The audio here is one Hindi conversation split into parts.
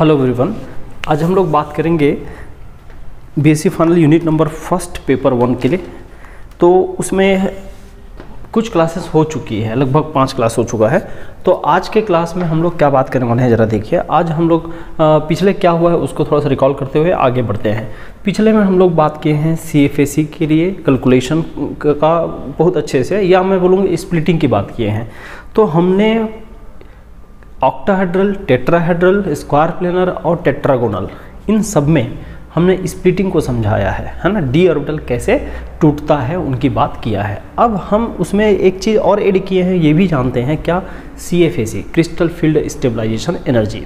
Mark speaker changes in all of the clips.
Speaker 1: हेलो एवरीवन, आज हम लोग बात करेंगे BSc final unit number first paper 1 के लिए। तो उसमें कुछ क्लासेस हो चुकी है, लगभग 5 क्लास हो चुका है। तो आज के क्लास में हम लोग क्या बात करने वाले हैं ज़रा देखिए। आज हम लोग पिछले क्या हुआ है उसको थोड़ा सा रिकॉल करते हुए आगे बढ़ते हैं। पिछले में हम लोग बात किए हैं CFAC के लिए कैलकुलेशन का बहुत अच्छे से, या मैं बोलूँगा स्प्लिटिंग की बात किए हैं। तो हमने ऑक्टाहेड्रल, टेट्राहेड्रल, स्क्वायर प्लेनर और टेट्रागोनल, इन सब में हमने स्प्लिटिंग को समझाया है ना। डी ऑर्बिटल कैसे टूटता है उनकी बात किया है। अब हम उसमें एक चीज़ और ऐड किए हैं, ये भी जानते हैं क्या, CFAC crystal field stabilisation energy.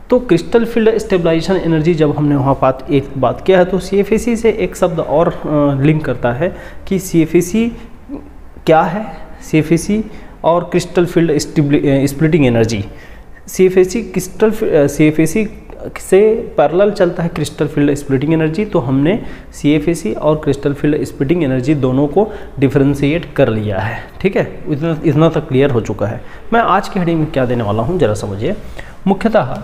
Speaker 1: तो क्रिस्टल फील्ड स्टेबलाइजेशन एनर्जी जब हमने वहाँ बात किया है तो CFAC से एक शब्द और लिंक करता है कि CFAC क्या है। CFAC और crystal field splitting energy, CFAC से पैरेलल चलता है क्रिस्टल फील्ड स्प्लिटिंग एनर्जी। तो हमने CFAC और क्रिस्टल फील्ड स्प्लिटिंग एनर्जी दोनों को डिफरेंशिएट कर लिया है, ठीक है। इतना तक क्लियर हो चुका है। मैं आज की हेडिंग में क्या देने वाला हूँ ज़रा समझिए। मुख्यतः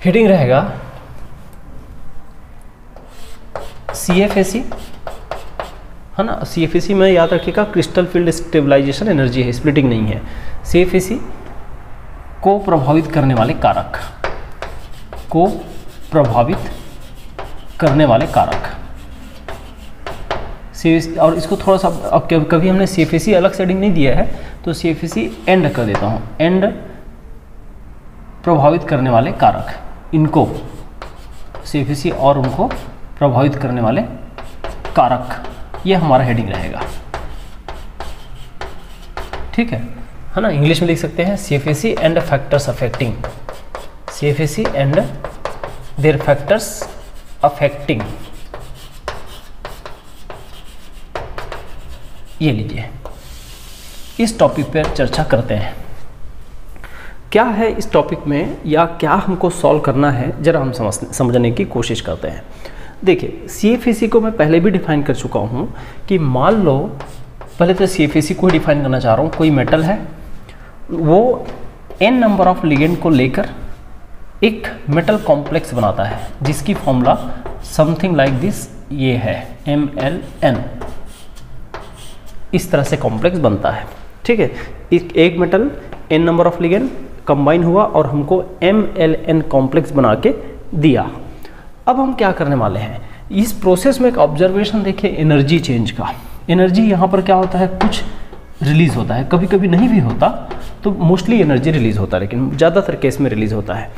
Speaker 1: हेडिंग रहेगा CFAC, है ना। CFAC में याद रखिएगा क्रिस्टल फील्ड स्टेबलाइजेशन एनर्जी है, स्प्लिटिंग नहीं है। CFAC को प्रभावित करने वाले कारक, को प्रभावित करने वाले कारक, और इसको थोड़ा सा अब कभी हमने CFAC अलग से हेडिंग नहीं दिया है तो CFAC एंड कर देता हूँ। एंड प्रभावित करने वाले कारक, इनको CFAC और उनको प्रभावित करने वाले कारक, ये हमारा हेडिंग रहेगा, ठीक है ना। इंग्लिश में लिख सकते हैं CFAC and factors affecting, CFAC and their factors affecting, ये लीजिए। इस टॉपिक पर चर्चा करते हैं। क्या है इस टॉपिक में, या क्या हमको सॉल्व करना है, जरा हम समझने की कोशिश करते हैं। देखिए, CFAC को मैं पहले भी डिफाइन कर चुका हूँ कि मान लो, पहले तो CFAC को डिफाइन करना चाह रहा हूँ। कोई मेटल है, वो n नंबर ऑफ लिगेंड को लेकर एक मेटल कॉम्प्लेक्स बनाता है, जिसकी फॉर्मूला समथिंग लाइक दिस, ये है MLN। इस तरह से कॉम्प्लेक्स बनता है, ठीक है। एक metal n number of ligand combine हुआ और हमको MLN कॉम्प्लेक्स बना के दिया। अब हम क्या करने वाले हैं, इस प्रोसेस में एक ऑब्जर्वेशन देखिए एनर्जी चेंज का। एनर्जी यहाँ पर क्या होता है, कुछ रिलीज होता है, कभी कभी नहीं भी होता, तो मोस्टली एनर्जी रिलीज होता है, लेकिन ज़्यादातर केस में रिलीज होता है।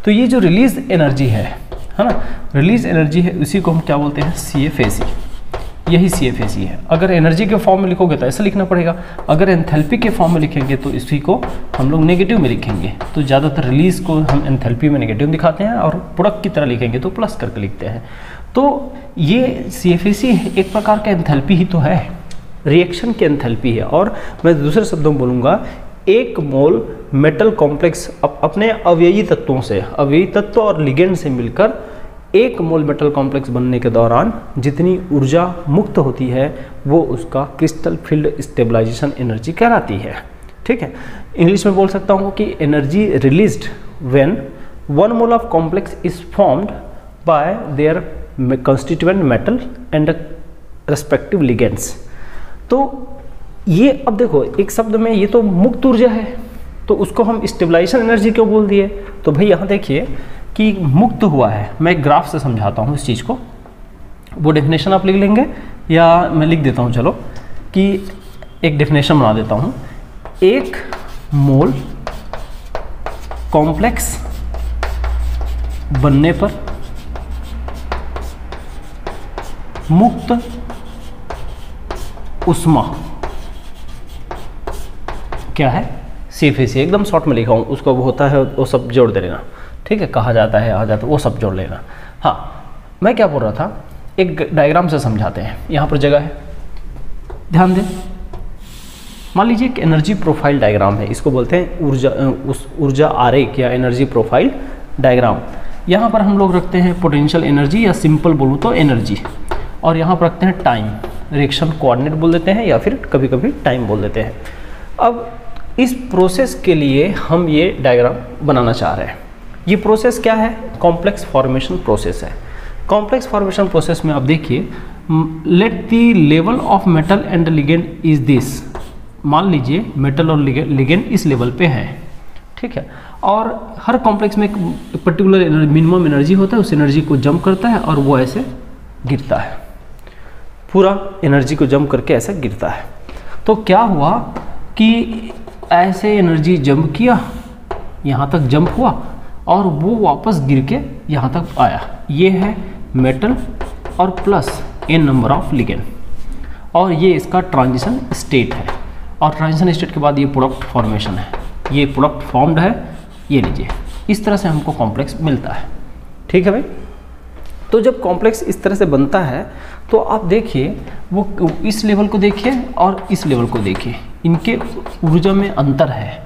Speaker 1: तो ये जो रिलीज एनर्जी है ना, रिलीज एनर्जी है, उसी को हम क्या बोलते हैं, CFAC। यही CFAC है। अगर एनर्जी के फॉर्म में लिखोगे तो ऐसा लिखना पड़ेगा, अगर एंथैल्पी के फॉर्म में लिखेंगे तो इसी को हम लोग नेगेटिव में लिखेंगे। तो ज़्यादातर रिलीज को हम एंथैल्पी में नेगेटिव दिखाते हैं, और प्रोडक्ट की तरह लिखेंगे तो प्लस करके लिखते हैं। तो ये CFAC एक प्रकार का एंथैल्पी ही तो है, रिएक्शन की एंथैल्पी है। और मैं दूसरे शब्दों में बोलूँगा, एक मोल मेटल कॉम्प्लेक्स अपने अवयवी तत्वों से, अवयवी तत्व और लिगेंड से मिलकर एक मोल मेटल कॉम्प्लेक्स बनने के दौरान जितनी ऊर्जा मुक्त होती है वो उसका क्रिस्टल फील्ड स्टेबलाइजेशन एनर्जी कहलाती है, ठीक है। इंग्लिश में बोल सकता हूँ कि energy released when 1 mole of complex is formed by there constituent metal and respective ligands. तो ये अब देखो, एक शब्द में ये तो मुक्त ऊर्जा है, तो उसको हम स्टेबलाइजेशन एनर्जी क्यों बोल दिए। तो भाई यहाँ देखिए कि मुक्त हुआ है। मैं एक ग्राफ से समझाता हूँ इस चीज़ को, वो डेफिनेशन आप लिख लेंगे या मैं लिख देता हूँ, चलो कि एक डेफिनेशन बना देता हूँ। एक मोल कॉम्प्लेक्स बनने पर मुक्त उष्मा क्या है, CFAC। एकदम शॉर्ट में लिखा हूँ, उसको वो होता है वो सब जोड़ दे लेना, ठीक है। कहा जाता है, आ जाता है, वो सब जोड़ लेना। हाँ, मैं क्या बोल रहा था, एक डायग्राम से समझाते हैं। यहाँ पर जगह है, ध्यान दें। मान लीजिए एक एनर्जी प्रोफाइल डायग्राम है, इसको बोलते हैं ऊर्जा आरेख या एनर्जी प्रोफाइल डायग्राम। यहाँ पर हम लोग रखते हैं पोटेंशियल एनर्जी, या सिंपल बोलूँ तो एनर्जी, और यहाँ पर रखते हैं टाइम, रिएक्शन कोऑर्डिनेट बोल देते हैं, या फिर कभी कभी टाइम बोल देते हैं। अब इस प्रोसेस के लिए हम ये डायग्राम बनाना चाह रहे हैं, ये प्रोसेस क्या है? कॉम्प्लेक्स फॉर्मेशन प्रोसेस है। कॉम्प्लेक्स फॉर्मेशन प्रोसेस में अब देखिए, let the level of metal and ligand is this. मान लीजिए मेटल और लिगेंड इस लेवल पे है, ठीक है, और हर कॉम्प्लेक्स में एक पर्टिकुलर मिनिमम एनर्जी होता है, उस एनर्जी को जंप करता है और वो ऐसे गिरता है, पूरा एनर्जी को जंप करके ऐसे गिरता है। तो क्या हुआ कि ऐसे एनर्जी जंप किया, यहाँ तक जंप हुआ और वो वापस गिर के यहाँ तक आया। ये है मेटल और plus n number of ligand, और ये इसका ट्रांजिशन स्टेट है, और ट्रांजिशन स्टेट के बाद ये प्रोडक्ट फॉर्मेशन है, ये प्रोडक्ट फॉर्म्ड है। ये लीजिए, इस तरह से हमको कॉम्प्लेक्स मिलता है, ठीक है भाई। तो जब कॉम्प्लेक्स इस तरह से बनता है तो आप देखिए, वो इस लेवल को देखिए और इस लेवल को देखिए, इनके ऊर्जा में अंतर है।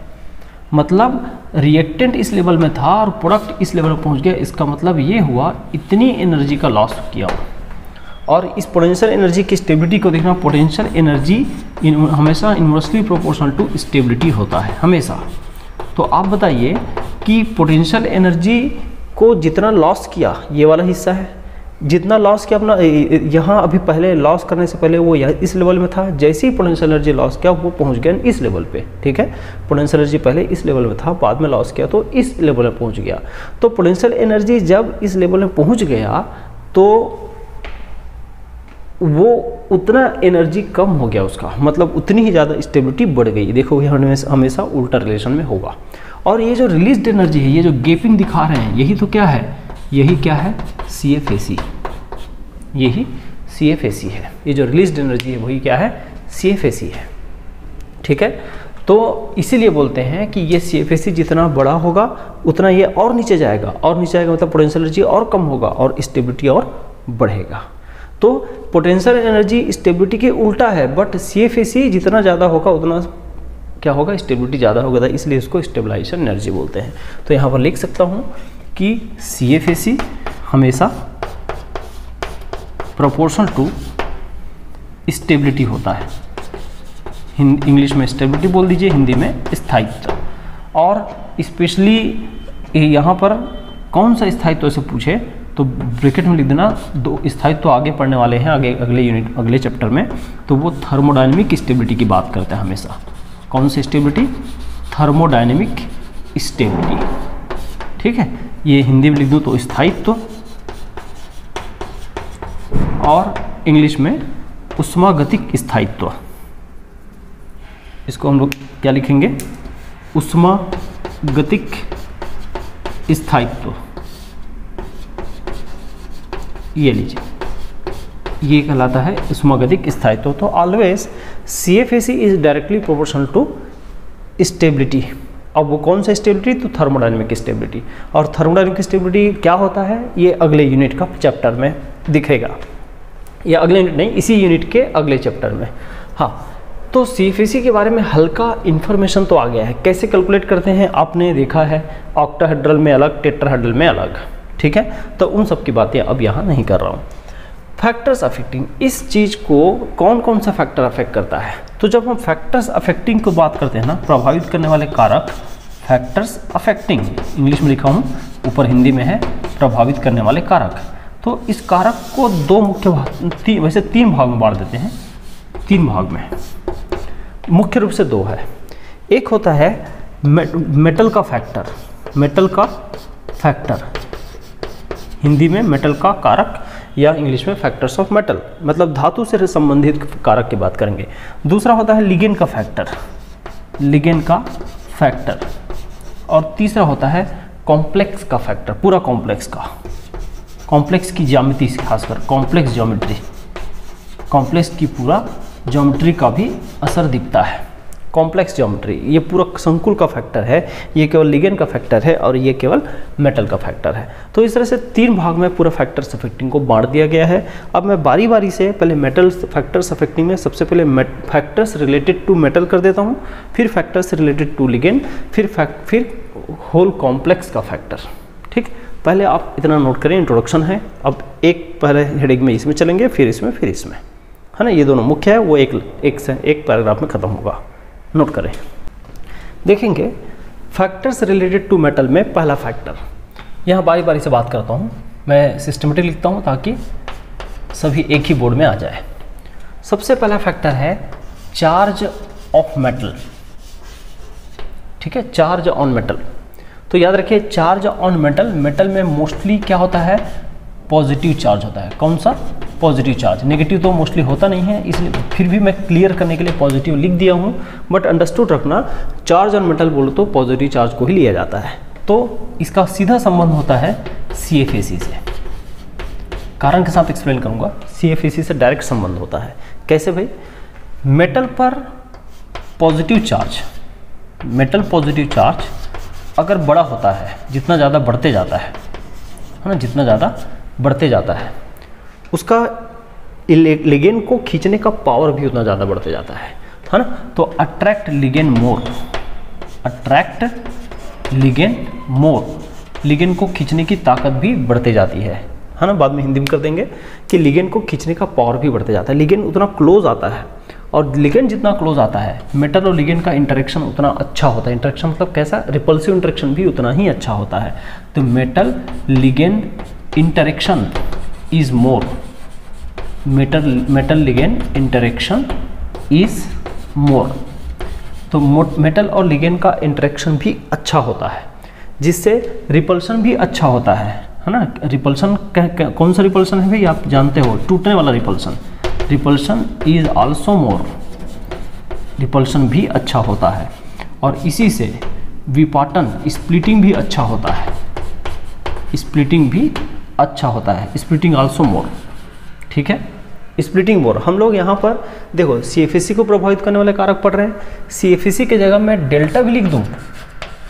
Speaker 1: मतलब रिएक्टेंट इस लेवल में था और प्रोडक्ट इस लेवल पर पहुंच गया। इसका मतलब ये हुआ इतनी एनर्जी का लॉस किया। और इस पोटेंशियल एनर्जी की स्टेबिलिटी को देखना, पोटेंशियल एनर्जी हमेशा इन्वर्सली प्रोपोर्शनल टू स्टेबिलिटी होता है हमेशा। तो आप बताइए कि पोटेंशियल एनर्जी को जितना लॉस किया, ये वाला हिस्सा है, जितना लॉस किया अपना यहाँ, अभी पहले लॉस करने से पहले वो इस लेवल में था, जैसे ही पोटेंशियल एनर्जी लॉस किया वो पहुँच गया इस लेवल पे, ठीक है। पोटेंशियल एनर्जी पहले इस लेवल में था, बाद में लॉस किया तो इस लेवल में पहुँच गया। तो पोटेंशियल एनर्जी जब इस लेवल में पहुँच गया तो वो उतना एनर्जी कम हो गया उसका, मतलब उतनी ही ज़्यादा स्टेबिलिटी बढ़ गई। देखो ये हमेशा उल्टा रिलेशन में होगा। और ये जो रिलीज्ड एनर्जी है, ये जो गैपिंग दिखा रहे हैं, यही तो क्या है, यही क्या है, CFAC, यही CFAC है। ये जो रिलीज्ड एनर्जी है वही क्या है, CFAC है, ठीक है। तो इसीलिए बोलते हैं कि ये CFAC जितना बड़ा होगा उतना ये और नीचे जाएगा, और नीचे जाएगा मतलब पोटेंशियल एनर्जी और कम होगा और स्टेबिलिटी और बढ़ेगा। तो पोटेंशियल एनर्जी स्टेबिलिटी के उल्टा है, बट CFAC जितना ज़्यादा होगा उतना क्या होगा, स्टेबिलिटी ज़्यादा होगा, इसलिए इसको स्टेबलाइजेशन एनर्जी बोलते हैं। तो यहाँ पर लिख सकता हूँ कि CFAC हमेशा प्रोपोर्शनल टू स्टेबिलिटी होता है। इंग्लिश में स्टेबिलिटी बोल दीजिए, हिंदी में स्थायित्व। और स्पेशली यहाँ पर कौन सा स्थायित्व से पूछे तो ब्रैकेट में लिख देना, दो स्थायित्व तो आगे पढ़ने वाले हैं, आगे अगले यूनिट अगले चैप्टर में। तो वो थर्मोडायनेमिक स्टेबिलिटी की बात करते हैं हमेशा। कौन सी स्टेबिलिटी, थर्मोडायनेमिक स्टेबिलिटी, ठीक है। ये हिंदी में लिख दूँ तो स्थायित्व, और इंग्लिश में उष्मागतिक स्थायित्व। इसको हम लोग क्या लिखेंगे, उष्मागतिक स्थायित्व। ये लीजिए, ये कहलाता है उष्मागतिक स्थायित्व। तो always CFAC is directly proportional to stability. अब वो कौन सा स्टेबिलिटी, तो थर्मोडायनेमिक स्टेबिलिटी। और थर्मोडायनेमिक स्टेबिलिटी क्या होता है, ये अगले यूनिट का चैप्टर में दिखेगा, या अगले यूनिट नहीं, इसी यूनिट के अगले चैप्टर में। हाँ, तो CFAC के बारे में हल्का इन्फॉर्मेशन तो आ गया है। कैसे कैलकुलेट करते हैं आपने देखा है, ऑक्टाहेड्रल में अलग, टेट्राहेड्रल में अलग, ठीक है। तो उन सब की बातें अब यहाँ नहीं कर रहा हूँ। फैक्टर्स अफेक्टिंग, इस चीज़ को कौन कौन सा फैक्टर अफेक्ट करता है, तो जब हम फैक्टर्स अफेक्टिंग को बात करते हैं ना, प्रभावित करने वाले कारक, फैक्टर्स अफेक्टिंग इंग्लिश में लिखा हूँ, ऊपर हिंदी में है प्रभावित करने वाले कारक। तो इस कारक को दो मुख्य भाग, वैसे तीन भाग में बांट देते हैं, तीन भाग में, मुख्य रूप से दो है। एक होता है मेटल का फैक्टर, मेटल का फैक्टर, हिंदी में मेटल का कारक, या इंग्लिश में फैक्टर्स ऑफ मेटल, मतलब धातु से संबंधित कारक की बात करेंगे। दूसरा होता है लिगेंड का फैक्टर, लिगेंड का फैक्टर। और तीसरा होता है कॉम्प्लेक्स का फैक्टर, पूरा कॉम्प्लेक्स का, कॉम्प्लेक्स की ज्यामिति, खासकर कॉम्प्लेक्स ज्योमेट्री, कॉम्प्लेक्स की पूरा ज्योमेट्री का भी असर दिखता है। कॉम्प्लेक्स ज्योमेट्री ये पूरा संकुल का फैक्टर है, ये केवल लिगेंड का फैक्टर है, और ये केवल मेटल का फैक्टर है। तो इस तरह से तीन भाग में पूरा फैक्टर्स अफेक्टिंग को बांट दिया गया है। अब मैं बारी बारी से पहले मेटल फैक्टर्स अफेक्टिंग में सबसे पहले फैक्टर्स रिलेटेड टू मेटल कर देता हूँ, फिर फैक्टर्स रिलेटेड टू लिगेंड, फिर होल कॉम्प्लेक्स का फैक्टर, ठीक। पहले आप इतना नोट करें, इंट्रोडक्शन है। अब एक पहले हेडिंग में इसमें चलेंगे, फिर इसमें, फिर इसमें, है ना। ये दोनों मुख्य है, वो एक पैराग्राफ में खत्म होगा, नोट करें। देखेंगे फैक्टर्स रिलेटेड टू मेटल में पहला फैक्टर, यहाँ बारी बारी से बात करता हूँ, मैं सिस्टमेटिक लिखता हूँ ताकि सभी एक ही बोर्ड में आ जाए। सबसे पहला फैक्टर है चार्ज ऑफ मेटल, ठीक है, चार्ज ऑन मेटल। तो याद रखिए चार्ज ऑन मेटल, मेटल में मोस्टली क्या होता है, पॉजिटिव चार्ज होता है। कौन सा, पॉजिटिव चार्ज, नेगेटिव तो मोस्टली होता नहीं है, इसलिए फिर भी मैं क्लियर करने के लिए पॉजिटिव लिख दिया हूँ। बट अंडरस्टूड रखना, चार्ज ऑन मेटल बोलो तो पॉजिटिव चार्ज को ही लिया जाता है। तो इसका सीधा संबंध होता है CFAC से, कारण के साथ एक्सप्लेन करूँगा। CFAC से डायरेक्ट संबंध होता है। कैसे भाई, मेटल पर positive charge, metal positive charge अगर बड़ा होता है, जितना ज़्यादा बढ़ते जाता है ना, जितना ज़्यादा बढ़ते जाता है, उसका लिगेंड को खींचने का पावर भी उतना ज़्यादा बढ़ते जाता है ना। तो अट्रैक्ट लिगेंड मोर, अट्रैक्ट लिगेंड मोर, लिगेंड को खींचने की ताकत भी बढ़ते जाती है ना। बाद में हिंदी में कर देंगे कि लिगेंड को खींचने का पावर भी बढ़ते जाता है। लिगेंड उतना क्लोज आता है, और लिगेंड जितना क्लोज आता है, मेटल और लिगेंड का इंटरेक्शन उतना अच्छा होता है। इंटरेक्शन मतलब कैसा, रिपल्सिव इंटरेक्शन भी उतना ही अच्छा होता है। तो metal ligand interaction is more, metal ligand interaction is more. तो मेटल और लिगेंड का इंटरेक्शन भी अच्छा होता है, जिससे रिपल्शन भी अच्छा होता है ना। रिपल्शन कौन सा रिपल्शन है भाई, आप जानते हो, टूटने वाला repulsion, repulsion is also more, repulsion भी अच्छा होता है। और इसी से विपाटन, स्प्लिटिंग भी अच्छा होता है, स्प्लिटिंग भी अच्छा होता है, स्प्लिटिंग आल्सो मोर, ठीक है, स्प्लिटिंग मोर। हम लोग यहाँ पर देखो CFAC को प्रभावित करने वाले कारक पढ़ रहे हैं। CFAC की जगह मैं डेल्टा भी लिख दूँ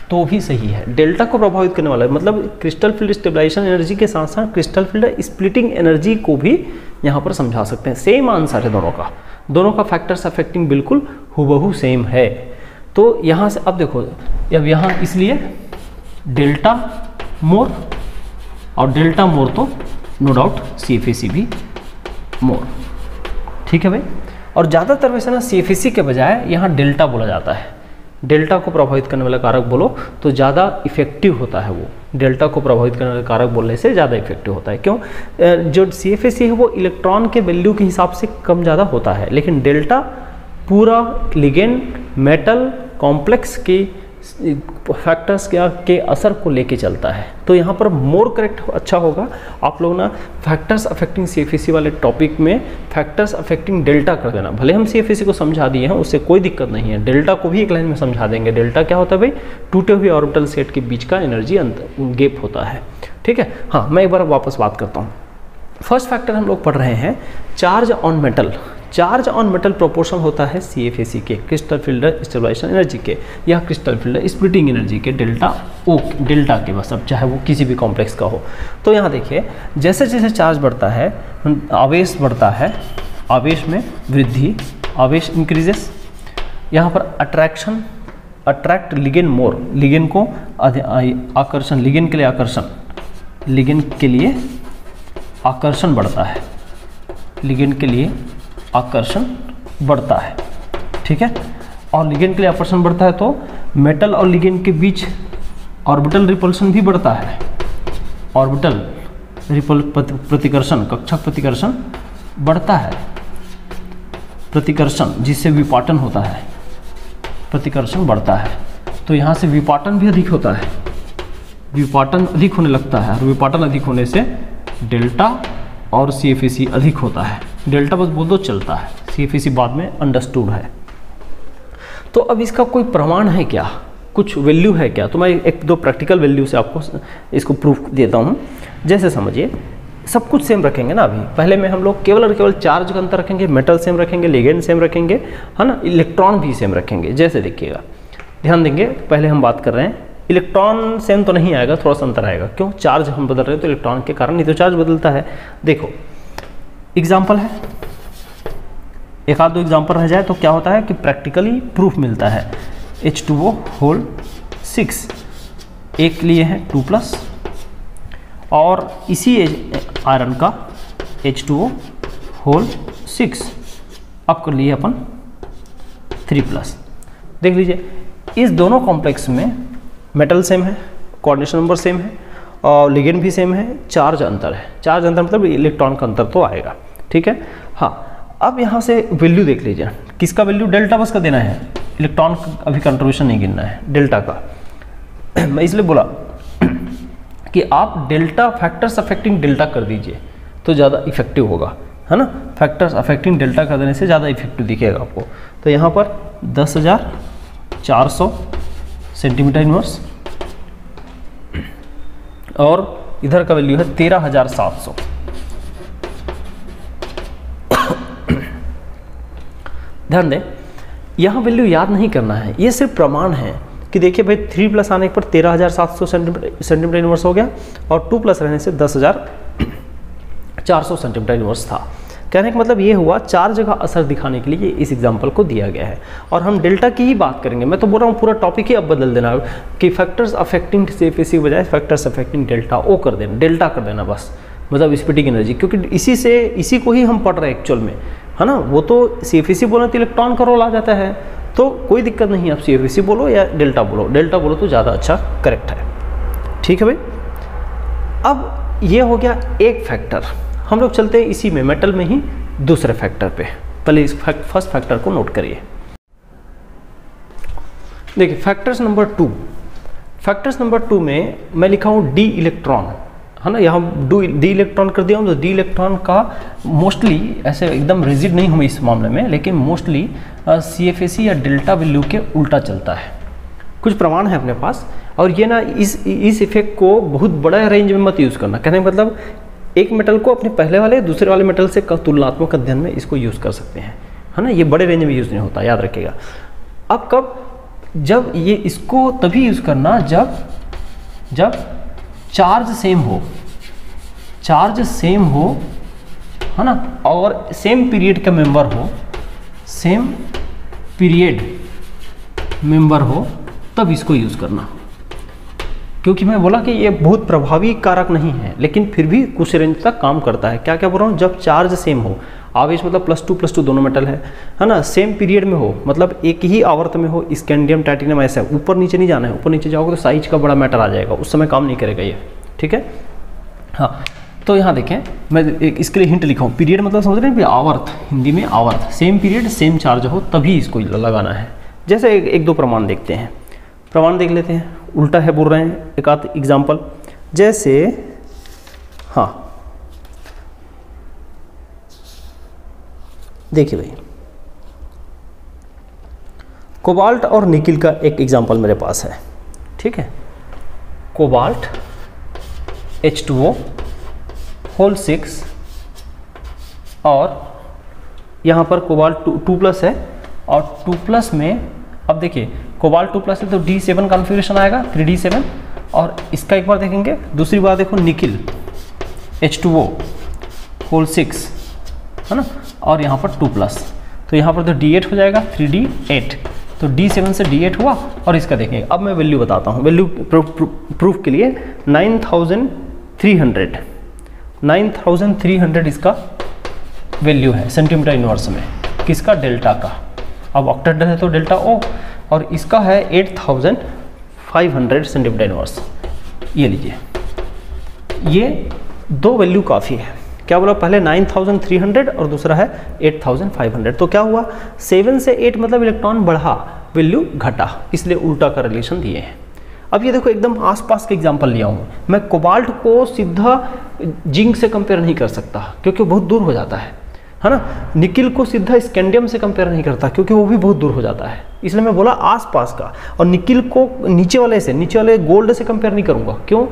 Speaker 1: तो भी सही है। डेल्टा को प्रभावित करने वाला है, मतलब क्रिस्टल फील्ड स्टेबलाइजेशन एनर्जी के साथ साथ क्रिस्टल फील्ड स्प्लिटिंग एनर्जी को भी यहाँ पर समझा सकते हैं। सेम आंसर है दोनों का फैक्टर्स अफेक्टिंग बिल्कुल हुबहू सेम है। तो यहाँ से अब देखो, अब यहाँ इसलिए डेल्टा मोर, और डेल्टा मोर तो नो डाउट CFAC भी मोर, ठीक है भाई। और ज़्यादातर वैसे ना CFAC के बजाय यहाँ डेल्टा बोला जाता है। डेल्टा को प्रभावित करने वाला कारक बोलो तो ज़्यादा इफेक्टिव होता है वो, डेल्टा को प्रभावित करने वाले कारक बोलने से ज़्यादा इफेक्टिव होता है। क्यों, जो CFAC है वो इलेक्ट्रॉन के वैल्यू के हिसाब से कम ज़्यादा होता है, लेकिन डेल्टा पूरा लिगेंड मेटल कॉम्प्लेक्स के फैक्टर्स के असर को लेके चलता है। तो यहाँ पर मोर करेक्ट अच्छा होगा। आप लोग ना फैक्टर्स अफेक्टिंग CFAC वाले टॉपिक में फैक्टर्स अफेक्टिंग डेल्टा कर देना। भले हम CFAC को समझा दिए हैं, उससे कोई दिक्कत नहीं है, डेल्टा को भी एक लाइन में समझा देंगे। डेल्टा क्या होता है भाई, टूटे हुए ऑर्बिटल सेट के बीच का एनर्जी गैप होता है, ठीक है। हाँ, मैं एक बार वापस बात करता हूँ। फर्स्ट फैक्टर हम लोग पढ़ रहे हैं charge on metal. Charge on metal proportional होता है CFAC के, क्रिस्टल फील्ड स्टेबलाइजेशन एनर्जी के, या क्रिस्टल फील्ड स्प्लिटिंग एनर्जी के, डेल्टा के, बस अब चाहे वो किसी भी कॉम्प्लेक्स का हो। तो यहाँ देखिए जैसे जैसे चार्ज बढ़ता है, आवेश बढ़ता है, आवेश में वृद्धि, आवेश इंक्रीजेस। यहाँ पर अट्रैक्ट लिगेंड मोर, लिगेंड को आकर्षण, लिगेंड के लिए आकर्षण, लिगेंड के लिए आकर्षण बढ़ता है, लिगेंड के लिए आकर्षण बढ़ता है, ठीक है। और लिगेंड के लिए आकर्षण बढ़ता है तो मेटल और लिगेंड के बीच ऑर्बिटल रिपल्शन भी बढ़ता है। ऑर्बिटल प्रतिकर्षण, कक्षक प्रतिकर्षण बढ़ता है, प्रतिकर्षण जिससे विपाटन होता है, प्रतिकर्षण बढ़ता है। तो यहाँ से विपाटन भी अधिक होता है, विपाटन अधिक होने लगता है, और विपाटन अधिक होने से डेल्टा और CFAC अधिक होता है। डेल्टा बस बोल दो चलता है, CFAC बाद में अंडरस्टूड है। तो अब इसका कोई प्रमाण है क्या, कुछ वैल्यू है क्या? तो मैं एक दो प्रैक्टिकल वैल्यू से आपको इसको प्रूफ देता हूँ। जैसे समझिए सब कुछ सेम रखेंगे ना, अभी पहले में हम लोग केवल और केवल चार्ज का अंतर रखेंगे, मेटल सेम रखेंगे, लिगेंड सेम रखेंगे, है ना, इलेक्ट्रॉन भी सेम रखेंगे। जैसे देखिएगा, ध्यान देंगे, पहले हम बात कर रहे हैं इलेक्ट्रॉन सेम तो नहीं आएगा, थोड़ा सा अंतर आएगा। क्यों? चार्ज हम बदल रहे हैं तो इलेक्ट्रॉन के कारण ही तो चार्ज बदलता है। देखो एग्जाम्पल है, एक आध दो एग्जाम्पल रह जाए तो क्या होता है कि प्रैक्टिकली प्रूफ मिलता है। H2O होल 6 एक लिए हैं 2+, और इसी आयरन का H2O होल 6 अब कर लिए अपन 3+। देख लीजिए इस दोनों कॉम्प्लेक्स में मेटल सेम है, कोऑर्डिनेशन नंबर सेम है, लिगेंड भी सेम है, चार्ज अंतर है। चार्ज अंतर मतलब इलेक्ट्रॉन का अंतर तो आएगा, ठीक है। हाँ, अब यहाँ से वैल्यू देख लीजिए, किसका वैल्यू, डेल्टा बस का देना है, इलेक्ट्रॉन का अभी कंट्रीब्यूशन नहीं गिनना है, डेल्टा का। मैं इसलिए बोला कि आप डेल्टा फैक्टर्स अफेक्टिंग डेल्टा कर दीजिए तो ज़्यादा इफेक्टिव होगा, है ना। फैक्टर्स अफेक्टिंग डेल्टा कर देने से ज़्यादा इफेक्टिव दिखेगा आपको। तो यहाँ पर 10,400 सेंटीमीटर इनवर्स और इधर का वैल्यू है 13,700। ध्यान दें, यहाँ वैल्यू याद नहीं करना है, ये सिर्फ प्रमाण है कि देखिए भाई 3 प्लस आने पर 13,700 सेंटीमीटर इनवर्स हो गया और 2 प्लस रहने से 10,400 सेंटीमीटर इनवर्स था। कहने का मतलब ये हुआ 4 जगह असर दिखाने के लिए इस एग्जाम्पल को दिया गया है। और हम डेल्टा की ही बात करेंगे। मैं तो बोल रहा हूँ पूरा टॉपिक ही अब बदल देना कि फैक्टर्स अफेक्टिंग CFAC के बजाय फैक्टर्स अफेक्टिंग डेल्टा ओ कर देना, डेल्टा कर देना बस, मतलब स्पेटिक एनर्जी, क्योंकि इसी को ही हम पढ़ रहे हैं एक्चुअल में, है ना। वो तो CFAC बोलना तो इलेक्ट्रॉन का रोल आ जाता है, तो कोई दिक्कत नहीं है, आप CFAC बोलो या डेल्टा बोलो, डेल्टा बोलो तो ज़्यादा अच्छा करेक्ट है, ठीक है भाई। अब ये हो गया एक फैक्टर। हम लोग चलते हैं इसी में मेटल में ही दूसरे फैक्टर पे। पहले इस फर्स्ट फैक्टर को नोट करिए। देखिए फैक्टर्स नंबर 2, फैक्टर्स नंबर 2 में मैं लिखा हूँ डी इलेक्ट्रॉन, है ना। यहाँ डी इलेक्ट्रॉन कर दिया हूँ, तो डी इलेक्ट्रॉन का मोस्टली ऐसे एकदम रिजिड नहीं हूँ इस मामले में, लेकिन मोस्टली CFAC या डेल्टा वैल्यू के उल्टा चलता है। कुछ प्रमाण है अपने पास, और ये ना इस इफेक्ट को बहुत बड़ा रेंज में मत यूज़ करना। कहने का मतलब एक मेटल को अपने पहले वाले दूसरे वाले मेटल से तुलनात्मक अध्ययन में इसको यूज़ कर सकते हैं, है ना। ये बड़े रेंज में यूज़ नहीं होता, याद रखिएगा। अब कब, जब ये इसको तभी यूज़ करना जब चार्ज सेम हो, चार्ज सेम हो, है ना, और सेम पीरियड का मेंबर हो, सेम पीरियड मेंबर हो, तब इसको यूज़ करना। क्योंकि मैं बोला कि ये बहुत प्रभावी कारक नहीं है, लेकिन फिर भी कुछ रेंज तक काम करता है। क्या क्या बोल रहा हूँ, जब चार्ज सेम हो, आवेश मतलब +2 दोनों मेटल है ना, सेम पीरियड में हो, मतलब एक ही आवर्त में हो, स्कैंडियम टाइटेनियम ऐसा है, ऊपर नीचे नहीं जाना है, ऊपर नीचे जाओगे तो साइज का बड़ा मैटर आ जाएगा, उस समय काम नहीं करेगा ये, ठीक है। हाँ, तो यहाँ देखें, मैं इसके लिए हिंट लिखा हूँ, पीरियड मतलब समझ रहे हैं, आवर्त, हिंदी में आवर्त, सेम पीरियड सेम चार्ज हो तभी इसको लगाना है। जैसे एक दो प्रमाण देखते हैं, प्रमाण देख लेते हैं, उल्टा है बोल रहे हैं, एक आध एग्जाम्पल, जैसे हाँ देखिए भाई, कोबाल्ट और निकिल का एक एग्जाम्पल मेरे पास है, ठीक है। कोबाल्ट H2O होल 6 और यहाँ पर कोबाल्ट 2+ है, और 2+ में अब देखिए कोबाल्ट 2+ है तो D7 कॉन्फ़िगरेशन आएगा, 3D7। और इसका एक बार देखेंगे, दूसरी बार देखो निकिल H2O होल 6, है ना, और यहाँ पर 2+, तो यहाँ पर तो D8 हो जाएगा, 3D8, तो D7 से D8 हुआ। और इसका देखेंगे, अब मैं वैल्यू बताता हूँ, वैल्यू प्रूफ के लिए 9300 इसका वैल्यू है सेंटीमीटर इनवर्स में, किसका, डेल्टा का। अब ऑक्टेट है तो डेल्टा O, और इसका है 8500 सेंटीमीटर इनवर्स। ये लीजिए, ये दो वैल्यू काफ़ी है। क्या बोला, पहले 9300 और दूसरा है 8500। तो क्या हुआ, 7 से 8 मतलब इलेक्ट्रॉन बढ़ा, वैल्यू घटा, इसलिए उल्टा का रिलेशन दिए हैं। अब ये देखो एकदम आसपास के एग्जांपल लिया हूँ मैं। कोबाल्ट को सीधा जिंक से कंपेयर नहीं कर सकता क्योंकि बहुत दूर हो जाता है ना। निकिल को सीधा स्कैंडियम से कंपेयर नहीं करता क्योंकि वो भी बहुत दूर हो जाता है, इसलिए मैं बोला आसपास का। और निकिल को नीचे वाले गोल्ड से कंपेयर नहीं करूँगा, क्यों,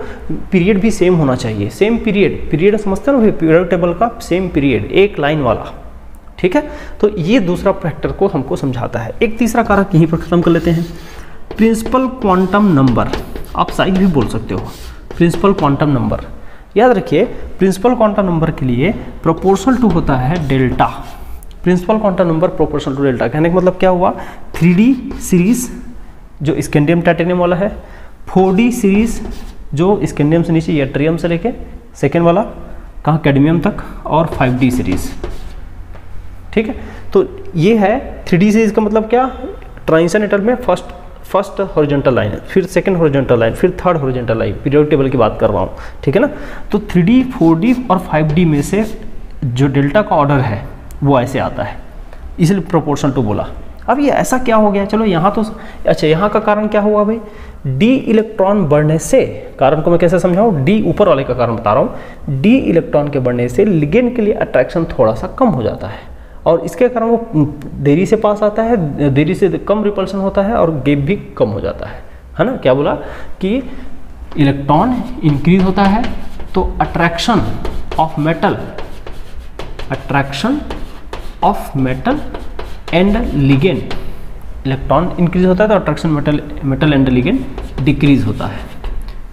Speaker 1: पीरियड भी सेम होना चाहिए, सेम पीरियड समझते हैं ना, पीरियड टेबल का सेम पीरियड, एक लाइन वाला, ठीक है। तो ये दूसरा फैक्टर को हमको समझाता है। एक तीसरा कारक यहीं पर ख़त्म कर लेते हैं, प्रिंसिपल क्वांटम नंबर, आप साइज भी बोल सकते हो, प्रिंसिपल क्वांटम नंबर। याद रखिए, प्रिंसिपल क्वांटम नंबर के लिए प्रोपोर्शनल टू होता है delta. Principal quantum number proportional to delta, कहने का मतलब क्या हुआ, 3D सीरीज जो स्कैंडियम टाइटेनियम वाला है, 4D सीरीज जो स्कैंडियम से नीचे यट्रियम से लेके सेकेंड वाला कहाँ कैडमियम तक, और 5D सीरीज, ठीक है। तो ये है 3D सीरीज का मतलब क्या, ट्रांजिशन एटल में फर्स्ट फर्स्ट हॉरिजॉन्टल लाइन, फिर सेकंड हॉरिजॉन्टल लाइन, फिर third horizontal line, periodic table की बात कर रहा हूँ, ठीक है ना। तो 3D 4D और 5D में से जो डेल्टा का ऑर्डर है वो ऐसे आता है, इसलिए प्रोपोर्शनल टू बोला। अब ये ऐसा क्या हो गया, चलो यहाँ तो अच्छा, यहाँ का कारण क्या हुआ भाई, डी इलेक्ट्रॉन बढ़ने से, कारण को मैं कैसे समझाऊँ, डी ऊपर वाले का कारण बता रहा हूँ, डी इलेक्ट्रॉन के बढ़ने से लिगेंड के लिए अट्रैक्शन थोड़ा सा कम हो जाता है और इसके कारण वो देरी से पास आता है, देरी से कम रिपल्शन होता है और गैप भी कम हो जाता है ना। क्या बोला कि इलेक्ट्रॉन इंक्रीज होता है तो attraction of metal and ligand, electron increase होता है तो attraction metal and ligand decrease होता है,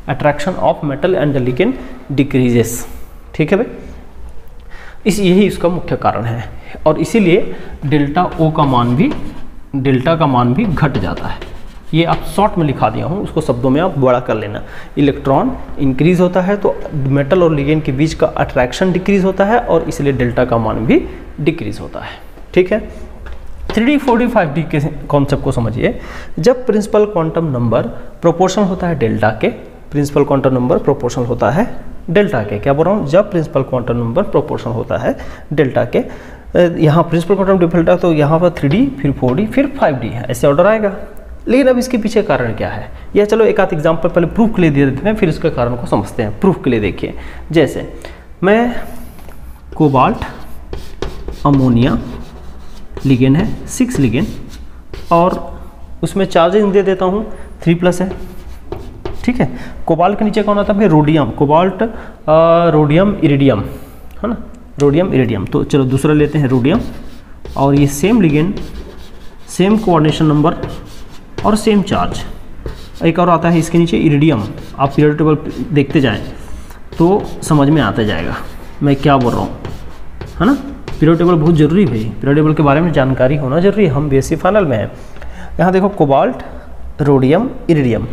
Speaker 1: attraction of metal and ligand decreases, ठीक है भाई। यही इसका मुख्य कारण है और इसीलिए डेल्टा का मान भी घट जाता है। ये आप शॉर्ट में लिखा दिया हूँ, उसको शब्दों में आप बड़ा कर लेना। इलेक्ट्रॉन इंक्रीज होता है तो मेटल और लिगेंड के बीच का अट्रैक्शन डिक्रीज होता है और इसलिए डेल्टा का मान भी डिक्रीज होता है, ठीक है। 3D 4D 5D के कॉन्सेप्ट को समझिए। जब प्रिंसिपल क्वांटम नंबर प्रोपोर्शनल होता है डेल्टा के, प्रिंसिपल क्वांटम नंबर प्रोपोर्शनल होता है डेल्टा के, क्या बोल रहा हूँ, जब प्रिंसिपल क्वांटम नंबर प्रोपोर्शनल होता है डेल्टा के, यहाँ प्रिंसिपल क्वांटम डेल्टा तो यहाँ पर 3D फिर 4D फिर 5D है, ऐसे ऑर्डर आएगा। लेकिन अब इसके पीछे कारण क्या है, या चलो एक आध एग्जाम्पल पहले प्रूफ के लिए दे देते हैं, फिर इसके कारण को समझते हैं। प्रूफ के लिए देखिए, जैसे मैं कोबाल्ट अमोनिया लिगेंड है 6 लिगेंड और उसमें चार्जिंग दे देता हूँ 3+ है, ठीक है। कोबाल्ट के नीचे कौन आता है भाई, रोडियम, कोबाल्ट रोडियम इरिडियम, है ना, रोडियम इरिडियम। तो चलो दूसरा लेते हैं रोडियम, और ये same ligand, same coordination number और सेम चार्ज। एक और आता है इसके नीचे इरिडियम, आप पीरियोडिक टेबल देखते जाएं तो समझ में आता जाएगा मैं क्या बोल रहा हूँ, है ना। पीरियोडिक टेबल बहुत जरूरी है, पीरियोडिक टेबल के बारे में जानकारी होना जरूरी है, हम बीएससी फाइनल में हैं। यहाँ देखो cobalt rhodium iridium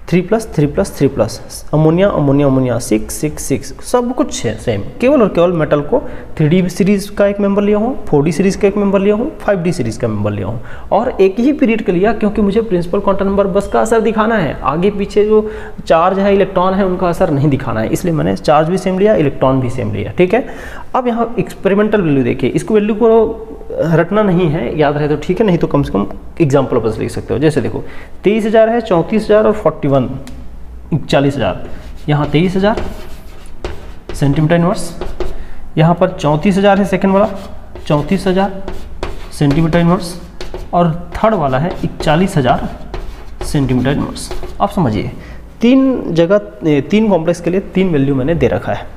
Speaker 1: 3+, ammonia ammonia ammonia 6, सब कुछ है सेम, केवल और केवल मेटल को 3D सीरीज़ का एक मेंबर लिया हूँ, 4D सीरीज़ का एक मेंबर लिया हूँ, 5D सीरीज़ का मेंबर लिया हूँ और एक ही पीरियड का लिया, क्योंकि मुझे प्रिंसिपल क्वांटम नंबर बस का असर दिखाना है, आगे पीछे जो चार्ज है इलेक्ट्रॉन है उनका असर नहीं दिखाना है, इसलिए मैंने चार्ज भी सेम लिया, इलेक्ट्रॉन भी सेम लिया, ठीक है। अब यहाँ एक्सपेरिमेंटल वैल्यू देखिए, इसको वैल्यू को रटना नहीं है, याद रहे तो ठीक है, नहीं तो कम से कम एग्जाम्पल बस लिख सकते हो। जैसे देखो 23,000 है, 34,000 और 40,000, यहाँ 23,000 सेंटीमीटर इनवर्स, यहाँ पर 34,000 है सेकंड वाला, 34,000 सेंटीमीटर इनवर्स और थर्ड वाला है 41,000 सेंटीमीटर इनवर्स। आप समझिए 3 कॉम्प्लेक्स के लिए 3 वैल्यू मैंने दे रखा है।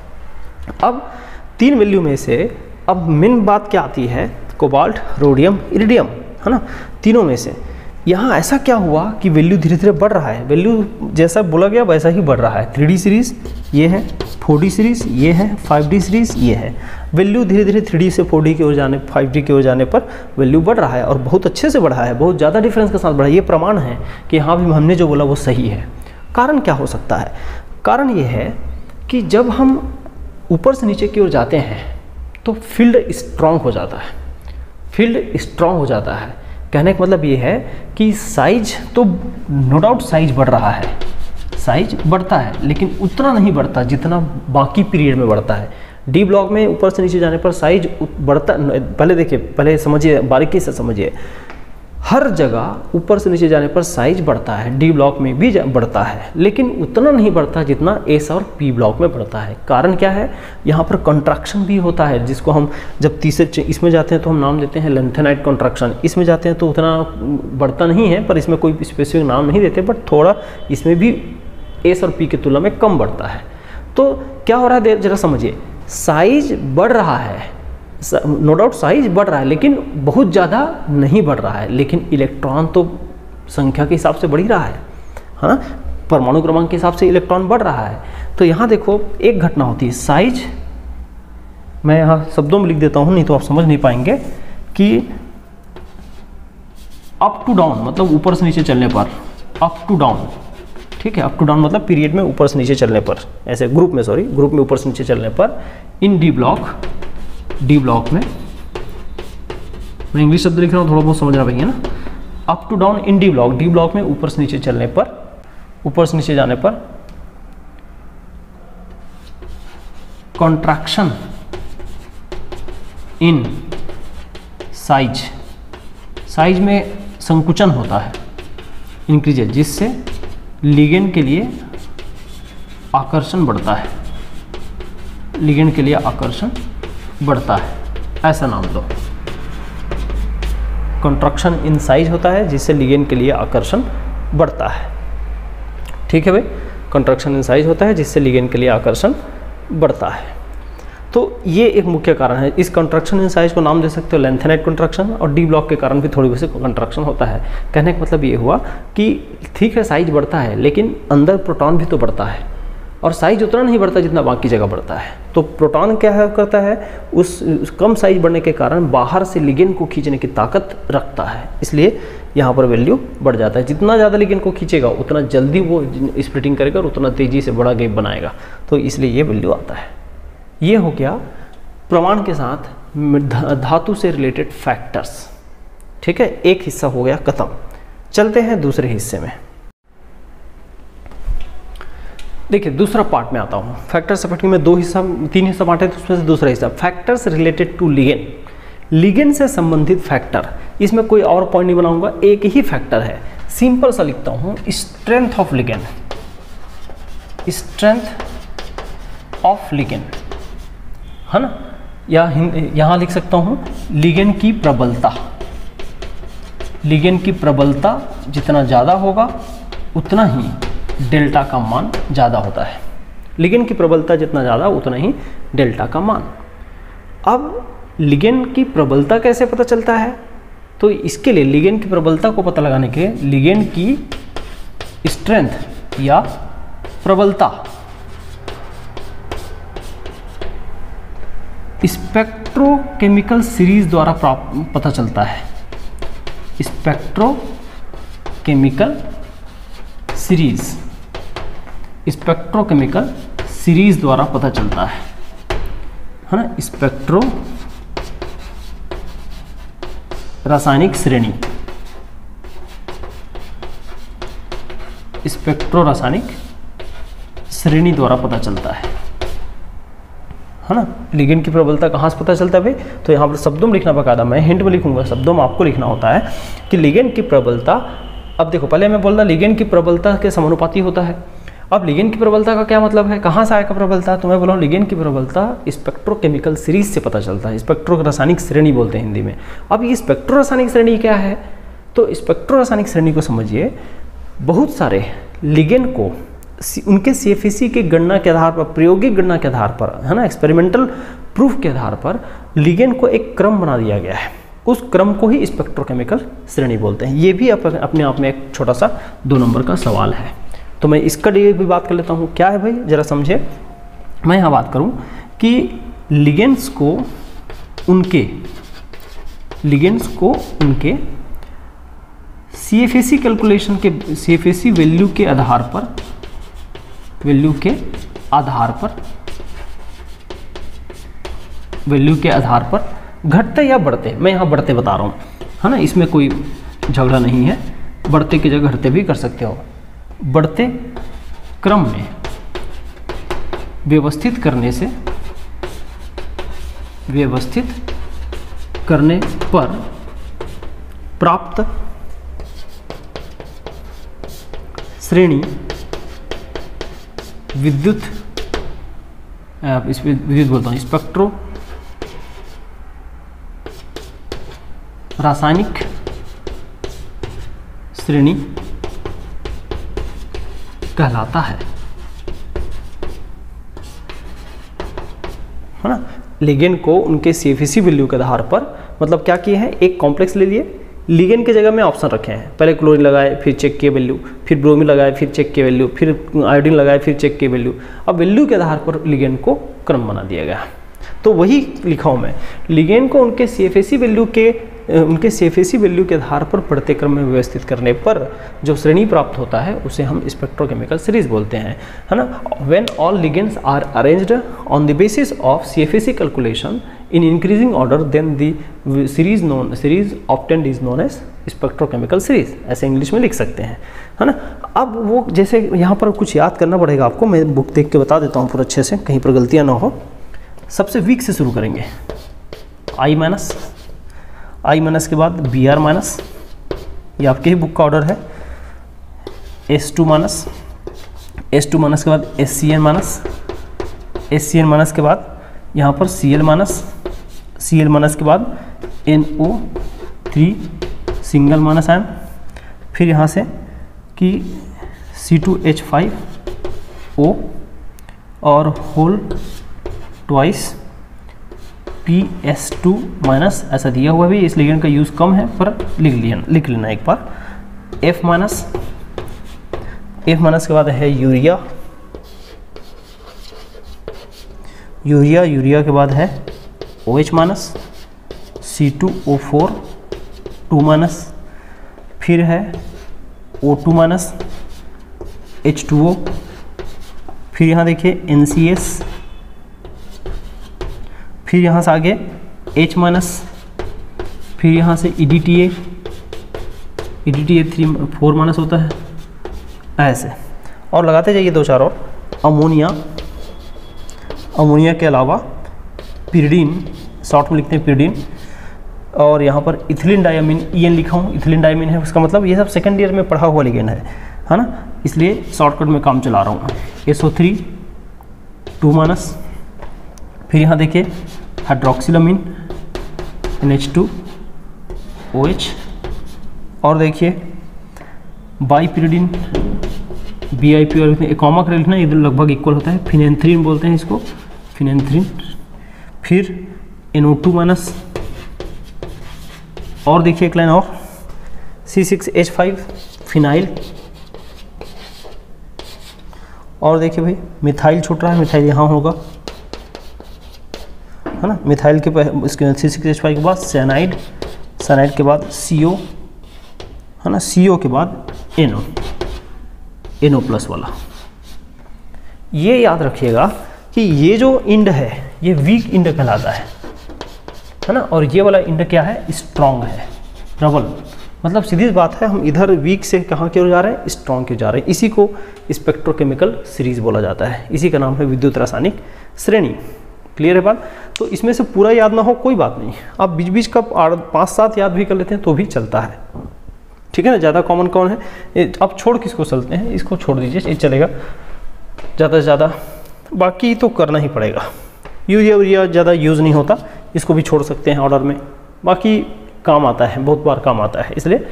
Speaker 1: अब 3 वैल्यू में से अब मेन बात क्या आती है, कोबाल्ट रोडियम इरिडियम, है ना, तीनों में से यहाँ ऐसा क्या हुआ कि वैल्यू धीरे धीरे बढ़ रहा है, वैल्यू जैसा बोला गया वैसा ही बढ़ रहा है। 3D सीरीज़ ये है, 4D सीरीज़ ये है, 5D सीरीज़ ये है, वैल्यू धीरे धीरे 3D से 4D की ओर जाने, 5D की ओर जाने पर वैल्यू बढ़ रहा है और बहुत अच्छे से बढ़ा है, बहुत ज़्यादा डिफरेंस के साथ बढ़ा है। ये प्रमाण है कि हाँ भी हमने जो बोला वो सही है। कारण क्या हो सकता है, कारण ये है कि जब हम ऊपर से नीचे की ओर जाते हैं तो फील्ड स्ट्रॉन्ग हो जाता है, फील्ड स्ट्रॉन्ग हो जाता है। कहने का मतलब ये है कि साइज तो नो डाउट साइज बढ़ रहा है, साइज बढ़ता है लेकिन उतना नहीं बढ़ता जितना बाकी पीरियड में बढ़ता है। डी ब्लॉक में ऊपर से नीचे जाने पर साइज बढ़ता, पहले देखिए, पहले समझिए, बारीकी से समझिए, हर जगह ऊपर से नीचे जाने पर साइज बढ़ता है, डी ब्लॉक में भी बढ़ता है लेकिन उतना नहीं बढ़ता जितना एस और पी ब्लॉक में बढ़ता है। कारण क्या है, यहाँ पर कंट्रैक्शन भी होता है, जिसको हम जब तीसरे इसमें जाते हैं तो हम नाम देते हैं लेंथेनाइट कंट्रैक्शन। इसमें जाते हैं तो उतना बढ़ता नहीं है, पर इसमें कोई स्पेसिफिक नाम नहीं देते, बट थोड़ा इसमें भी एस और पी की तुलना में कम बढ़ता है। तो क्या हो रहा है जरा समझिए, साइज बढ़ रहा है, नो डाउट साइज बढ़ रहा है लेकिन बहुत ज़्यादा नहीं बढ़ रहा है, लेकिन इलेक्ट्रॉन तो संख्या के हिसाब से बढ़ ही रहा है, हाँ, परमाणु क्रमांक के हिसाब से इलेक्ट्रॉन बढ़ रहा है। तो यहाँ देखो एक घटना होती है, साइज मैं यहाँ शब्दों में लिख देता हूँ नहीं तो आप समझ नहीं पाएंगे, कि अप टू डाउन मतलब ऊपर से नीचे चलने पर, अप टू डाउन, ठीक है, अप टू डाउन मतलब पीरियड में ऊपर से नीचे चलने पर, ऐसे ग्रुप में ऊपर से नीचे चलने पर इन डी ब्लॉक में, मैं इंग्लिश शब्द लिख रहा हूँ, थोड़ा बहुत समझना पाएंगे ना, up to down in D block, D block में ऊपर से नीचे चलने पर, ऊपर से नीचे जाने पर कॉन्ट्रैक्शन इन साइज, साइज में संकुचन होता है, इंक्रीजेज, जिससे लिगेंड के लिए आकर्षण बढ़ता है, लिगेंड के लिए आकर्षण बढ़ता है, ऐसा नाम दो। कॉन्ट्रैक्शन इन साइज होता है जिससे लिगेंड के लिए आकर्षण बढ़ता है। ठीक है भाई, कॉन्ट्रैक्शन इन साइज होता है जिससे लिगेंड के लिए आकर्षण बढ़ता है। तो ये एक मुख्य कारण है। इस कॉन्ट्रैक्शन इन साइज को नाम दे सकते हो लेंथेनाइट कॉन्ट्रैक्शन, और डी ब्लॉक के कारण भी थोड़ी बहुत कॉन्ट्रैक्शन होता है। कहने का मतलब ये हुआ कि ठीक है साइज बढ़ता है, लेकिन अंदर प्रोटॉन भी तो बढ़ता है, और साइज उतना नहीं बढ़ता जितना बाकी जगह बढ़ता है। तो प्रोटॉन क्या है करता है, उस कम साइज बढ़ने के कारण बाहर से लिगेंड को खींचने की ताकत रखता है, इसलिए यहाँ पर वैल्यू बढ़ जाता है। जितना ज़्यादा लिगेंड को खींचेगा उतना जल्दी वो स्प्लिटिंग करेगा और उतना तेज़ी से बड़ा गैप बनाएगा, तो इसलिए ये वैल्यू आता है। ये हो गया प्रमाण के साथ धातु से रिलेटेड फैक्टर्स। ठीक है, एक हिस्सा हो गया खत्म। चलते हैं दूसरे हिस्से में। देखिए दूसरा पार्ट में आता हूँ। फैक्टर्स में तीन हिस्सा बांटे, तो उसमें से दूसरा हिस्सा factors related to ligand, ligand से संबंधित फैक्टर। इसमें कोई और पॉइंट नहीं बनाऊंगा, एक ही फैक्टर है। सिंपल सा लिखता हूँ, strength of ligand, strength of ligand, है ना, या यहाँ लिख सकता हूँ लिगेंड की प्रबलता। लिगेंड की प्रबलता जितना ज़्यादा होगा उतना ही डेल्टा का मान ज़्यादा होता है। लिगेंड की प्रबलता जितना ज़्यादा उतना ही डेल्टा का मान। अब लिगेंड की प्रबलता कैसे पता चलता है, तो इसके लिए लिगेंड की प्रबलता को पता लगाने के लिए लिगेंड की स्ट्रेंथ या प्रबलता स्पेक्ट्रोकेमिकल सीरीज द्वारा पता चलता है। स्पेक्ट्रोकेमिकल सीरीज, स्पेक्ट्रोकेमिकल सीरीज द्वारा पता चलता है ना। स्पेक्ट्रो रासायनिक श्रेणी, स्पेक्ट्रो रासायनिक श्रेणी द्वारा पता चलता है ना। लिगेंड की प्रबलता कहाँ से पता चलता है भाई, तो यहाँ पर शब्दों में लिखना बकायदा, मैं हिंट में लिखूंगा, शब्दों में आपको लिखना होता है कि लिगेंड की प्रबलता। अब देखो पहले मैं बोल रहा लिगेंड की प्रबलता के समानुपाती होता है। अब लिगेंड की प्रबलता का क्या मतलब है, कहाँ से आएगा प्रबलता, तो मैं बोल रहा हूँ लिगेंड की प्रबलता स्पेक्ट्रोकेमिकल सीरीज से पता चलता है। स्पेक्ट्रो रासायनिक श्रेणी बोलते हैं हिंदी में। अब ये स्पेक्ट्रो रासायनिक श्रेणी क्या है, तो स्पेक्ट्रो रासायनिक श्रेणी को समझिए, बहुत सारे लिगेंड को उनके CFAC की गणना के आधार पर, प्रायोगिक गणना के आधार पर, है ना, एक्सपेरिमेंटल प्रूफ के आधार पर लिगेंड को एक क्रम बना दिया गया है। उस क्रम को ही स्पेक्ट्रोकेमिकल श्रेणी बोलते हैं। ये भी अपने आप में एक छोटा सा 2 नंबर का सवाल है। तो मैं इसका लिए भी बात कर लेता हूँ। क्या है भाई, जरा समझे। मैं यहाँ बात करूँ कि लिगेंड्स को उनके CFAC कैलकुलेशन के CFAC वैल्यू के आधार पर घटते या बढ़ते, मैं यहाँ बढ़ते बता रहा हूँ, है ना, इसमें कोई झगड़ा नहीं है। बढ़ते की जगह घटते भी कर सकते हो। बढ़ते क्रम में व्यवस्थित करने पर प्राप्त श्रेणी विद्युत बोलता हूँ स्पेक्ट्रो रासायनिक श्रेणी कहलाता है ना। लिगेंड को उनके CFAC वैल्यू के आधार पर, मतलब क्या किए हैं, एक कॉम्प्लेक्स ले लिए, लिगेंड के जगह में ऑप्शन रखे हैं। पहले क्लोरीन लगाए, फिर चेक किए वैल्यू, फिर ब्रोमीन लगाए, फिर चेक किए वैल्यू, फिर आयोडीन लगाए, फिर चेक किए वैल्यू। अब वैल्यू के आधार पर लिगेंड को क्रम बना दिया गया। तो वही लिखा हूँ मैं, लिगेंड को उनके CFAC वैल्यू के आधार पर बढ़ते क्रम में व्यवस्थित करने पर जो श्रेणी प्राप्त होता है उसे हम स्पेक्ट्रोकेमिकल सीरीज बोलते हैं, है ना। When all ligands are arranged on the basis of CFAC calculation in increasing order then the series obtained is known as spectrochemical series, ऐसे इंग्लिश में लिख सकते हैं, है ना। अब वो जैसे यहाँ पर कुछ याद करना पड़ेगा आपको, मैं बुक देख के बता देता हूँ पूरा अच्छे से, कहीं पर गलतियाँ ना हो। सबसे वीक से शुरू करेंगे, I माइनस के बाद Br माइनस, ये आपके ही बुक का ऑर्डर है, S2 माइनस के बाद SCN माइनस के बाद यहाँ पर Cl माइनस के बाद NO3 सिंगल माइनस आयन, फिर यहाँ से कि C2H5O और होल ट्वाइस PS2 माइनस, ऐसा दिया हुआ भी, इस लिगेंड का यूज़ कम है पर लिख लेना एक बार। F माइनस के बाद है यूरिया के बाद है OH माइनस, C2O4 2 माइनस, फिर है O2 माइनस, H2O, फिर यहाँ देखिए NCS, फिर यहाँ से आगे H माइनस, फिर यहाँ से EDTA 4 माइनस होता है, ऐसे और लगाते जाइए 2-4 और। अमोनिया के अलावा पिरिडीन, शॉर्ट में लिखते हैं पिरिडीन, और यहाँ पर इथिलीन डायमीन, EN लिखा हूँ, इथिलीन डायमीन है, उसका मतलब ये सब सेकंड ईयर में पढ़ा हुआ लिगेंड है ना, इसलिए शॉर्टकट में काम चला रहा हूँ। SO3 2 माइनस, फिर यहाँ देखिए हाइड्रोक्सिलामीन NH2OH, और देखिए बाईपिरिडीन BIP, और कॉमा कर लिखना, इधर लगभग इक्वल होता है, फिनेंथ्रीन बोलते हैं इसको, फिनेंथ्रीन, फिर NO2 माइनस, और देखिए एक लाइन और C6H5 फिनाइल, और देखिए भाई मिथाइल छूट रहा है, मिथाइल यहाँ होगा, है ना। मिथाइल के इसके C6H5 के बाद साइनाइड के बाद CO, है ना, CO के बाद NO प्लस वाला। ये याद रखिएगा कि ये जो इंड है ये वीक इंड कहलाता है ना, और ये वाला इंड क्या है, स्ट्रॉन्ग है, प्रबल, मतलब सीधी बात है, हम इधर वीक से कहाँ की ओर जा रहे हैं, स्ट्रॉन्ग की ओर जा रहे हैं। इसी को स्पेक्ट्रोकेमिकल सीरीज बोला जाता है, इसी का नाम है विद्युत रासायनिक श्रेणी। क्लियर है बात। तो इसमें से पूरा याद ना हो कोई बात नहीं, आप बीच बीच का 5-7 याद भी कर लेते हैं तो भी चलता है, ठीक है ना। ज़्यादा कॉमन कौन है, अब छोड़ किसको चलते हैं, इसको छोड़ दीजिए, ये चलेगा ज़्यादा से ज़्यादा, बाकी तो करना ही पड़ेगा। यूरिया ज़्यादा यूज़ नहीं होता, इसको भी छोड़ सकते हैं ऑर्डर में, बाकी काम आता है, बहुत बार काम आता है, इसलिए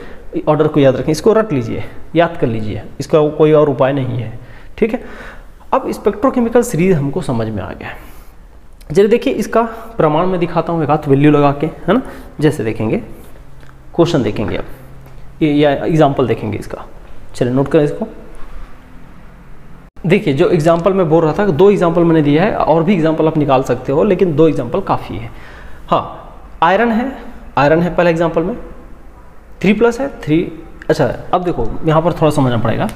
Speaker 1: ऑर्डर को याद रखें, इसको रट लीजिए, याद कर लीजिए, इसका कोई और उपाय नहीं है, ठीक है। अब स्पेक्ट्रोकेमिकल सीरीज हमको समझ में आ गया। चलिए देखिए इसका प्रमाण में दिखाता हूँ एक आध वैल्यू लगा के, है ना। जैसे देखेंगे क्वेश्चन देखेंगे, अब ये या एग्जाम्पल देखेंगे इसका, चलिए नोट करें इसको। देखिए जो एग्जाम्पल मैं बोल रहा था, 2 एग्जाम्पल मैंने दिया है, और भी एग्जाम्पल आप निकाल सकते हो, लेकिन 2 एग्जाम्पल काफ़ी है। हाँ, आयरन है पहले एग्जाम्पल में, 3+ है 3। अच्छा अब देखो यहाँ पर थोड़ा समझना पड़ेगा,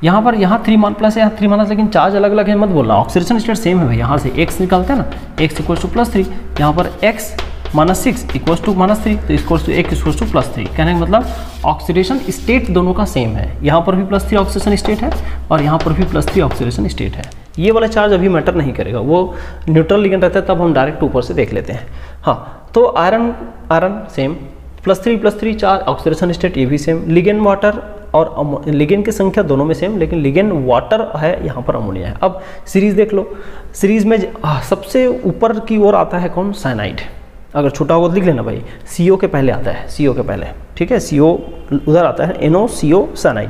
Speaker 1: यहाँ 3 मान प्लस है, यहाँ 3 माइनस, लेकिन चार्ज अलग अलग है मत बोलना, ऑक्सीडेशन स्टेट सेम है भाई। यहाँ से x निकालते हैं ना, x = +3, यहाँ पर x - 6 = -3, तो x = +3। कहने का मतलब ऑक्सीडेशन स्टेट दोनों का सेम है, यहाँ पर भी +3 ऑक्सीडेशन स्टेट है और यहाँ पर भी +3 ऑक्सीडेशन स्टेट है। ये वाला चार्ज अभी मैटर नहीं करेगा, वो न्यूट्रल लिगेंड रहता है, तब हम डायरेक्ट ऊपर से देख लेते हैं। हाँ, तो iron same, +3 charge oxidation state, ये भी सेम। लिगेंड वाटर और लिगेंड की संख्या दोनों में सेम, लेकिन लिगेंड वाटर है, यहाँ पर अमोनिया है। अब सीरीज देख लो, सीरीज में सबसे ऊपर की ओर आता है कौन, साइनाइड। अगर छोटा होगा तो लिख लेना भाई, CO के पहले आता है, CO के पहले, ठीक है। CO उधर आता है, NO CO साइनाइड,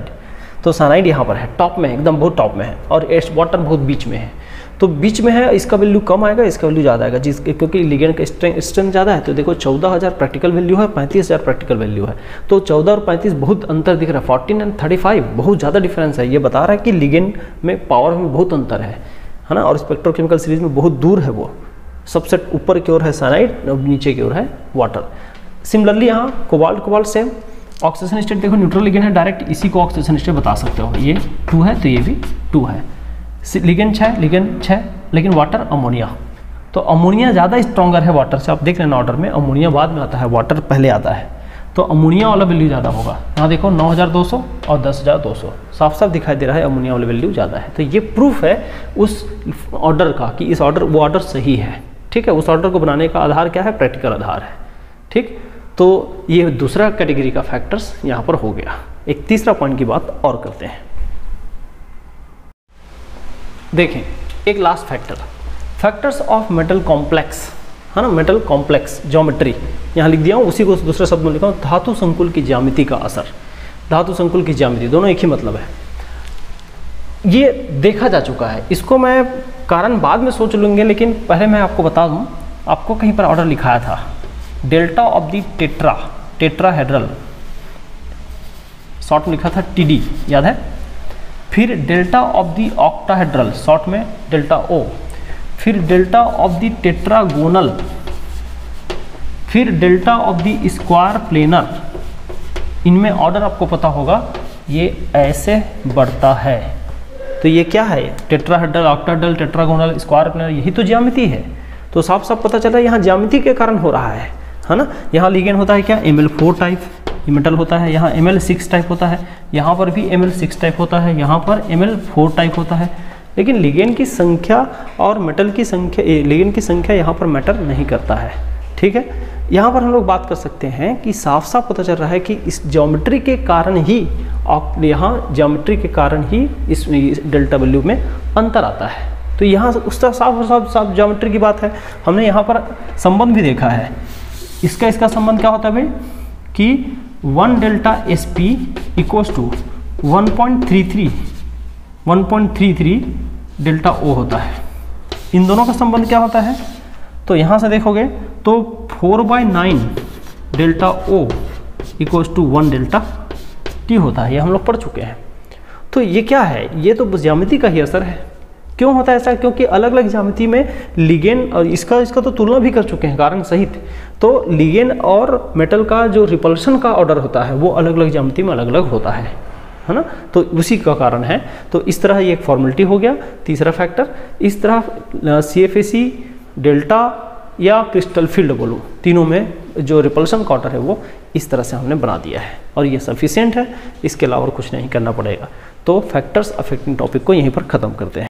Speaker 1: तो साइनाइड यहाँ पर है, टॉप में है, एकदम बहुत टॉप में है, और वाटर बहुत बीच में है। तो बीच में है, इसका वैल्यू कम आएगा, इसका वैल्यू ज़्यादा आएगा, क्योंकि लिगेंड का स्ट्रेंथ ज़्यादा है। तो देखो 14,000 प्रैक्टिकल वैल्यू है, 35,000 प्रैक्टिकल वैल्यू है, तो 14 और 35 बहुत अंतर दिख रहा है। 14 और 35 बहुत ज़्यादा डिफरेंस है, ये बता रहा है कि लिगेंड में पावर में बहुत अंतर है ना। और स्पेक्ट्रोकेमिकल सीरीज में बहुत दूर है, वो सबसे ऊपर की ओर है साइनाइड और नीचे की ओर है वाटर। सिमिलरली यहाँ कोबाल्ट सेम, ऑक्सीजन स्टेट देखो न्यूट्रल लिगेंड है, डायरेक्ट इसी को ऑक्सीजन स्टेट बता सकते हो, ये 2 है तो ये भी 2 है। लिगेंड 6, लेकिन वाटर अमोनिया, तो अमोनिया ज़्यादा स्ट्रॉन्गर है वाटर से। आप देख लेना ऑर्डर में, अमोनिया बाद में आता है, वाटर पहले आता है, तो अमोनिया वाला वैल्यू ज़्यादा होगा। यहाँ देखो 9200 और 10200 साफ साफ दिखाई दे रहा है अमोनिया वाला वैल्यू ज़्यादा है। तो ये प्रूफ है उस ऑर्डर का कि इस ऑर्डर वो ऑर्डर सही है। ठीक है, उस ऑर्डर को बनाने का आधार क्या है? प्रैक्टिकल आधार है। ठीक, तो ये दूसरा कैटेगरी का फैक्टर्स यहाँ पर हो गया। एक तीसरा पॉइंट की बात और करते हैं। देखें एक last factor, factors of metal complex, है ना, मेटल कॉम्प्लेक्स ज्योमेट्री यहाँ लिख दिया हूँ, उसी को दूसरे शब्द में लिखा हूँ, धातु संकुल की ज्यामिति का असर। धातु संकुल की ज्यामिति दोनों एक ही मतलब है, ये देखा जा चुका है। इसको मैं कारण बाद में सोच लूँगे, लेकिन पहले मैं आपको बता दूँ, आपको कहीं पर ऑर्डर लिखाया था delta of the tetrahedral, short में लिखा था TD, याद है? फिर delta of the octahedral, short में डेल्टा O, फिर डेल्टा ऑफ द टेट्रागोनल, फिर delta of the square planar. इनमें ऑर्डर आपको पता होगा, ये ऐसे बढ़ता है। तो ये क्या है? Tetrahedral, octahedral, tetragonal, square planar, यही तो ज्यामिति है। तो साफ साफ पता चला यहाँ ज्यामिति के कारण हो रहा है ना। यहाँ लिगेंड होता है क्या? Ml4 टाइप मेटल होता है, यहाँ Ml6 टाइप होता है, यहाँ पर भी Ml6 टाइप होता है, यहाँ पर Ml4 टाइप होता है। लेकिन लिगेंड की संख्या और मेटल की संख्या, लिगेंड की संख्या यहाँ पर मैटर नहीं करता है। ठीक है, यहाँ पर हम लोग बात कर सकते हैं कि साफ साफ पता चल रहा है कि इस ज्योमेट्री के कारण ही, यहाँ ज्योमेट्री के कारण ही इस डेल्टा वैल्यू में अंतर आता है। तो यहाँ उसका साफ ज्योमेट्री की बात है। हमने यहाँ पर संबंध भी देखा है, इसका संबंध क्या होता है भाई कि 1 delta SP equals to 1.33 delta O होता है। इन दोनों का संबंध क्या होता है? तो यहाँ से देखोगे तो 4/9 delta O equals to 1 delta T होता है। ये हम लोग पढ़ चुके हैं। तो ये क्या है? ये तो ज्यामिति का ही असर है। क्यों होता है ऐसा? क्योंकि अलग अलग ज्यामिति में लिगेंड, और इसका तो तुलना भी कर चुके हैं कारण सहित। तो लिगेंड और मेटल का जो रिपल्शन का ऑर्डर होता है वो अलग अलग ज्यामिति में अलग अलग होता है ना। तो उसी का कारण है। तो इस तरह ये एक फॉर्मेलिटी हो गया, तीसरा फैक्टर। इस तरह CFAC, डेल्टा या क्रिस्टल फील्ड बोलो, तीनों में जो रिपल्शन का ऑर्डर है वो इस तरह से हमने बना दिया है और ये सफिशिएंट है। इसके अलावा कुछ नहीं करना पड़ेगा। तो फैक्टर्स अफेक्टिंग टॉपिक को यहीं पर ख़त्म करते हैं।